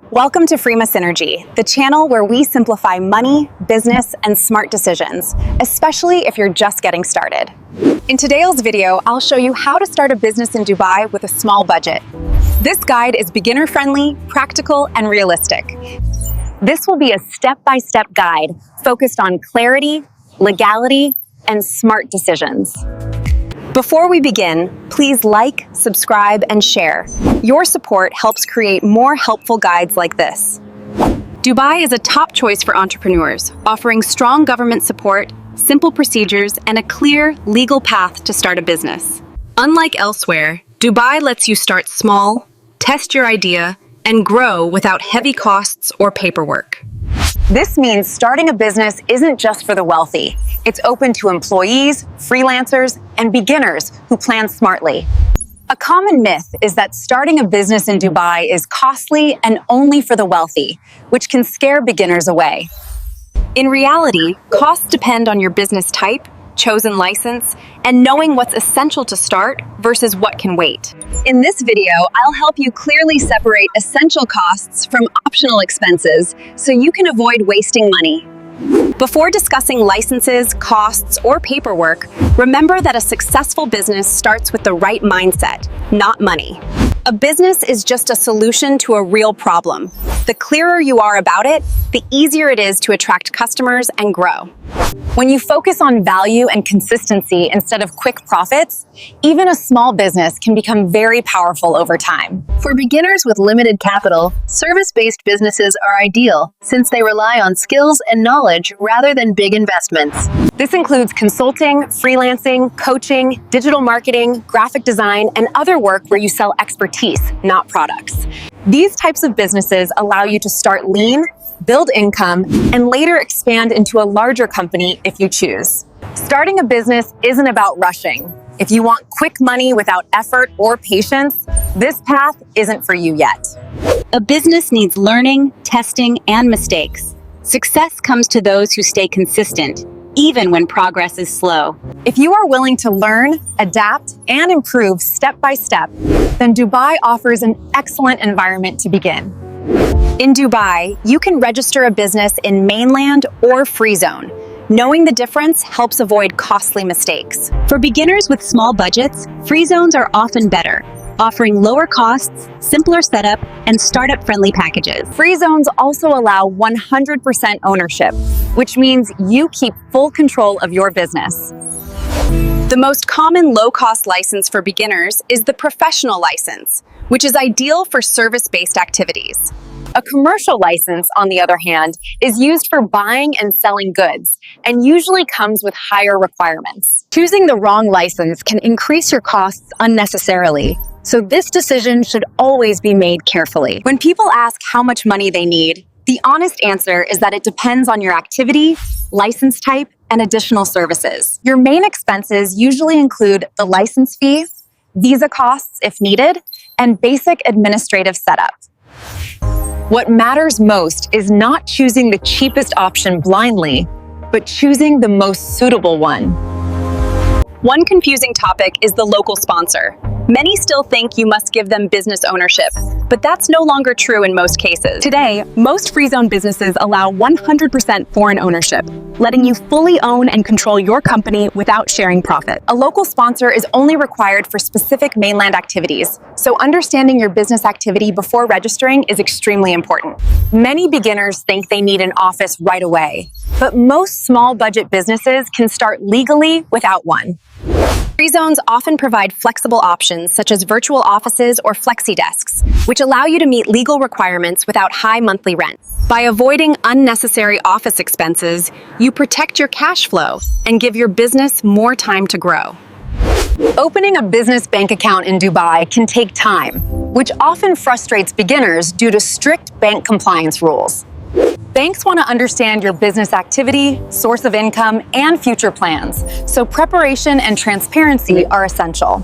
Welcome to Freema Synergy, the channel where we simplify money, business, and smart decisions, especially if you're just getting started. In today's video, I'll show you how to start a business in Dubai with a small budget. This guide is beginner-friendly, practical, and realistic. This will be a step-by-step guide focused on clarity, legality, and smart decisions. Before we begin, please like, subscribe, and share. Your support helps create more helpful guides like this. Dubai is a top choice for entrepreneurs, offering strong government support, simple procedures, and a clear, legal path to start a business. Unlike elsewhere, Dubai lets you start small, test your idea, and grow without heavy costs or paperwork. This means starting a business isn't just for the wealthy. It's open to employees, freelancers, and beginners who plan smartly. A common myth is that starting a business in Dubai is costly and only for the wealthy, which can scare beginners away. In reality, costs depend on your business type, chosen license, and knowing what's essential to start versus what can wait. In this video, I'll help you clearly separate essential costs from optional expenses so you can avoid wasting money. Before discussing licenses, costs, or paperwork, remember that a successful business starts with the right mindset, not money. A business is just a solution to a real problem. The clearer you are about it, the easier it is to attract customers and grow. When you focus on value and consistency instead of quick profits, even a small business can become very powerful over time. For beginners with limited capital, service-based businesses are ideal since they rely on skills and knowledge rather than big investments. This includes consulting, freelancing, coaching, digital marketing, graphic design, and other work where you sell expertise, not products. These types of businesses allow you to start lean, build income, and later expand into a larger company if you choose. Starting a business isn't about rushing. If you want quick money without effort or patience, this path isn't for you yet. A business needs learning, testing, and mistakes. Success comes to those who stay consistent, even when progress is slow. If you are willing to learn, adapt, and improve step by step, then Dubai offers an excellent environment to begin. In Dubai, you can register a business in mainland or free zone. Knowing the difference helps avoid costly mistakes. For beginners with small budgets, free zones are often better, offering lower costs, simpler setup, and startup-friendly packages. Free zones also allow 100% ownership, which means you keep full control of your business. The most common low-cost license for beginners is the professional license, which is ideal for service-based activities. A commercial license, on the other hand, is used for buying and selling goods and usually comes with higher requirements. Choosing the wrong license can increase your costs unnecessarily, so this decision should always be made carefully. When people ask how much money they need, the honest answer is that it depends on your activity, license type, and additional services. Your main expenses usually include the license fee, visa costs if needed, and basic administrative setup. What matters most is not choosing the cheapest option blindly, but choosing the most suitable one. One confusing topic is the local sponsor. Many still think you must give them business ownership, but that's no longer true in most cases. Today, most free zone businesses allow 100% foreign ownership, letting you fully own and control your company without sharing profit. A local sponsor is only required for specific mainland activities, so understanding your business activity before registering is extremely important. Many beginners think they need an office right away, but most small budget businesses can start legally without one. Free zones often provide flexible options such as virtual offices or flexi desks, which allow you to meet legal requirements without high monthly rent. By avoiding unnecessary office expenses, you protect your cash flow and give your business more time to grow. Opening a business bank account in Dubai can take time, which often frustrates beginners due to strict bank compliance rules. Banks want to understand your business activity, source of income, and future plans, so preparation and transparency are essential.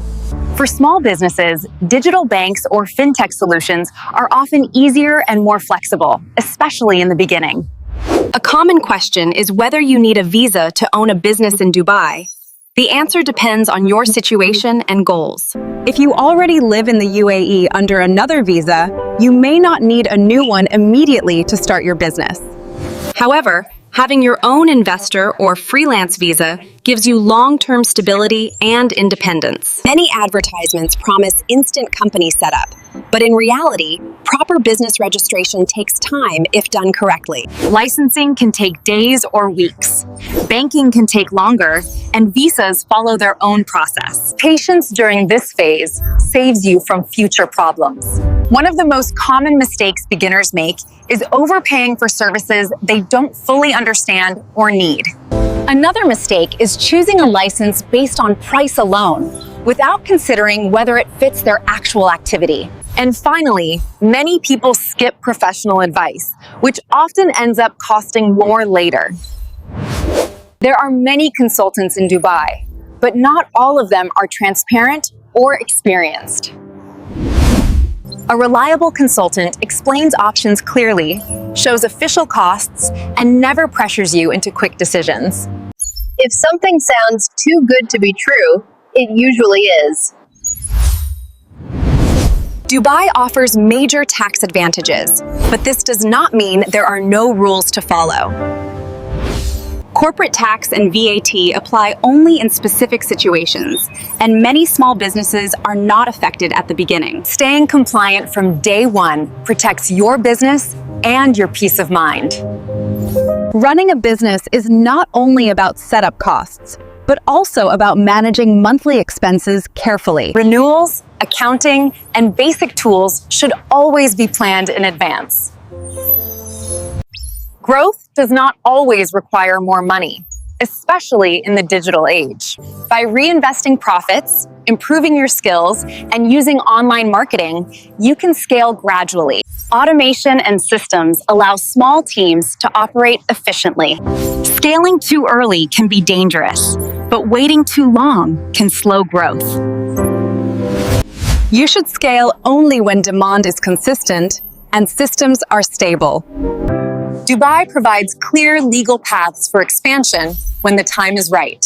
For small businesses, digital banks or fintech solutions are often easier and more flexible, especially in the beginning. A common question is whether you need a visa to own a business in Dubai. The answer depends on your situation and goals. If you already live in the UAE under another visa, you may not need a new one immediately to start your business. However, having your own investor or freelance visa gives you long-term stability and independence. Many advertisements promise instant company setup, but in reality, proper business registration takes time if done correctly. Licensing can take days or weeks. Banking can take longer, and visas follow their own process. Patience during this phase saves you from future problems. One of the most common mistakes beginners make is overpaying for services they don't fully understand or need. Another mistake is choosing a license based on price alone, without considering whether it fits their actual activity. And finally, many people skip professional advice, which often ends up costing more later. There are many consultants in Dubai, but not all of them are transparent or experienced. A reliable consultant explains options clearly, shows official costs, and never pressures you into quick decisions. If something sounds too good to be true, it usually is. Dubai offers major tax advantages, but this does not mean there are no rules to follow. Corporate tax and VAT apply only in specific situations, and many small businesses are not affected at the beginning. Staying compliant from day one protects your business and your peace of mind. Running a business is not only about setup costs, but also about managing monthly expenses carefully. Renewals, accounting, and basic tools should always be planned in advance. Growth does not always require more money, especially in the digital age. By reinvesting profits, improving your skills, and using online marketing, you can scale gradually. Automation and systems allow small teams to operate efficiently. Scaling too early can be dangerous, but waiting too long can slow growth. You should scale only when demand is consistent and systems are stable. Dubai provides clear legal paths for expansion when the time is right.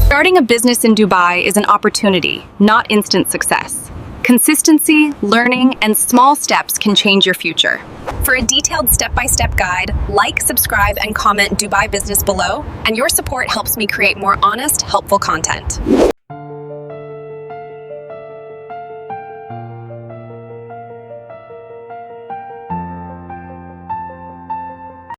Starting a business in Dubai is an opportunity, not instant success. Consistency, learning, and small steps can change your future. For a detailed step-by-step guide, like, subscribe, and comment Dubai Business below, and your support helps me create more honest, helpful content.